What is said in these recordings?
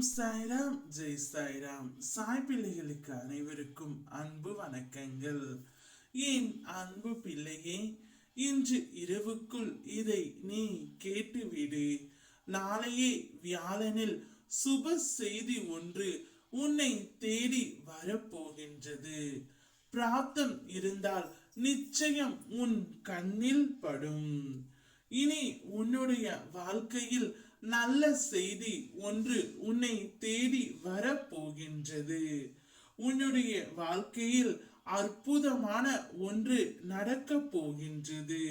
ஓம் சாய்ராம், ஜெய் சாய்ராம். சாய் பிள்ளைகளுக்கு அனைவருக்கும் அன்பு வணக்கங்கள். என் அன்பு பிள்ளையே, இன்று இரவுக்குள் இதை நீ கேட்டுவிடு. நாளையே வியாழனில் சுப செய்தி ஒன்று உன்னை தேடி வரப்போகின்றது. பிராப்தம் இருந்தால் நிச்சயம் உன் கண்ணில் படும். இனி உன்னுடைய வாழ்க்கையில் நல்ல செய்தி ஒன்று உன்னை தேடி வரப்போகின்றது. உன்னுடைய வாழ்க்கையில் அற்புதமான ஒன்று நடக்க போகின்றது.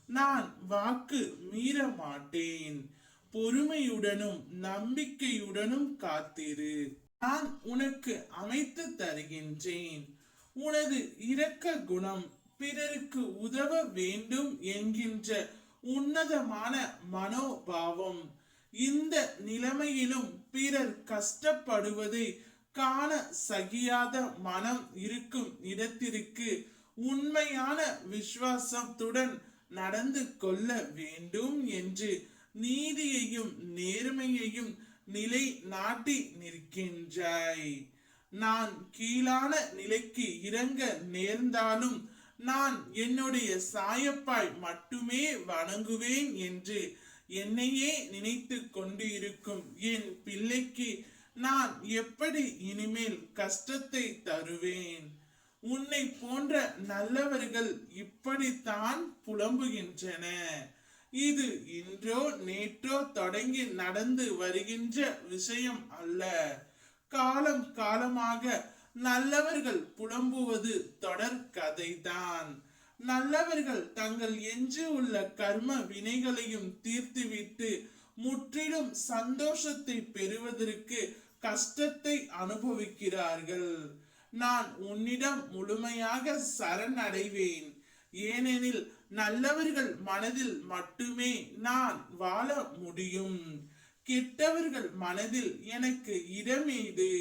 நான் வாக்கு மீற மாட்டேன். பொறுமையுடனும் நம்பிக்கையுடனும் காத்திரு. நான் உனக்கு அமைத்து தருகின்றேன். உனது இரக்க குணம், பிறருக்கு உதவ வேண்டும் என்கின்ற உன்னதமான மனோபாவம், இந்த நிலைமையிலும் பிறர் கஷ்டப்படுவதை காண சகியாத மனம் இருக்கும் இடத்திற்கு உண்மையான விசுவாசத்துடன் நடந்து கொள்ள வேண்டும் என்று நீதியையும் நேர்மையையும் நிலை நாட்டி நிற்கின்றாய். நான் கீழான நிலைக்கு இறங்க நேர்ந்தாலும் நான் என்னுடைய சாயப்பாய் மட்டுமே வணங்குவேன் என்று என்னையே நினைத்து கொண்டு இருக்கும் என் பிள்ளைக்கு நான் எப்படி இனிமேல் கஷ்டத்தை தருவேன்? உன்னை போன்ற நல்லவர்கள் இப்படித்தான் புலம்புகின்றன. இது இன்றோ நேற்றோ தொடங்கி நடந்து வருகின்ற விஷயம் அல்ல. காலம் காலமாக நல்லவர்கள் புலம்புவது தொடர் கதைதான். நல்லவர்கள் தங்கள் எஞ்சி உள்ள கர்ம வினைகளையும் தீர்த்துவிட்டு முற்றிலும் சந்தோஷத்தை பெறுவதற்கு கஷ்டத்தை அனுபவிக்கிறார்கள். நான் உன்னிடம் முழுமையாக சரணடைவேன். ஏனெனில் நல்லவர்கள் மனதில் மட்டுமே நான் வாழ முடியும். கெட்டவர்கள் மனதில் எனக்கு இடமேது?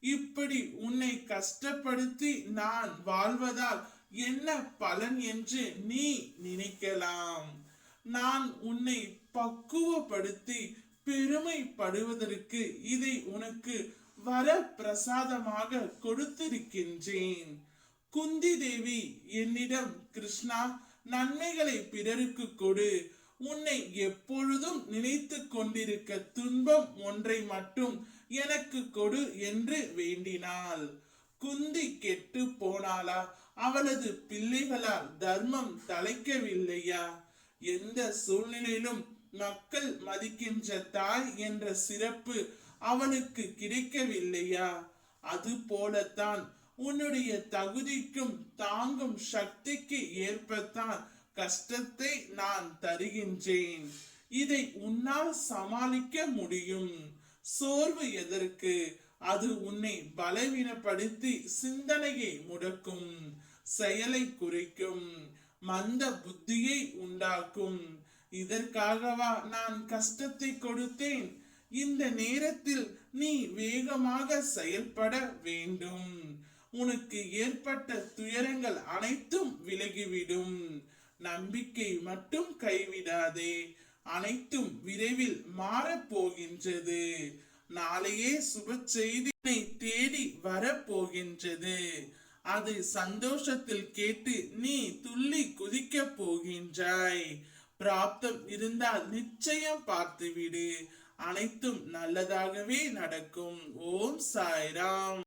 இப்படி உன்னை கஷ்டப்படுத்தி நான் வாழ்வதால் என்ன பலன் என்று நீ நினைக்கலாம். நான் உன்னை பக்குவப்படுத்தி பெருமைப்படுவதற்கு இதை உனக்கு வர பிரசாதமாக கொடுத்திருக்கின்றேன். குந்தி தேவி என்னிடம், கிருஷ்ணா, நன்மைகளை பிறருக்கு கொடு, உன்னை எப்பொழுதும் நினைத்து கொண்டிருக்க துன்பம் ஒன்றை மட்டும் எனக்கு கொடு என்று வேண்டினாள். குந்தி கெட்டு போனாளா? அவளது பிள்ளைகளால் தர்மம் தலைக்கவில்லையா? எந்த சூழ்நிலையிலும் மக்கள் மதிக்கின்ற தாய் என்ற சிறப்பு அவனுக்கு கிடைக்கவில்லையா? அது போலத்தான் உன்னுடைய தகுதிக்கும் தாங்கும் சக்திக்கு ஏற்பத்தான் கஷ்டத்தை நான் தருகின்றேன். இதை உன்னால் சமாளிக்க முடியும். சோர்வு எதற்கு? அது உன்னை பலவீனப்படுத்தி சிந்தனையை முடக்கும், செயலை குறைக்கும், மந்த புத்தியை உண்டாக்கும். இதற்காகவா நான் கஷ்டத்தை கொடுத்தேன்? இந்த நேரத்தில் நீ வேகமாக செயல்பட வேண்டும். உனக்கு ஏற்பட்ட துயரங்கள் அனைத்தும் விலகிவிடும். நம்பிக்கை மட்டும் கைவிடாதே. அனைத்தும் விரைவில் மாறப்போகின்றது. நாளையே சுப செய்தியை தேடி வரப்போகின்றது. அது சந்தோஷத்தில் கேட்டு நீ துள்ளி குதிக்க போகின்றாய். பிராப்தம் இருந்தால் நிச்சயம் பார்த்துவிடு. அனைத்தும் நல்லதாகவே நடக்கும். ஓம் சாய்ராம்.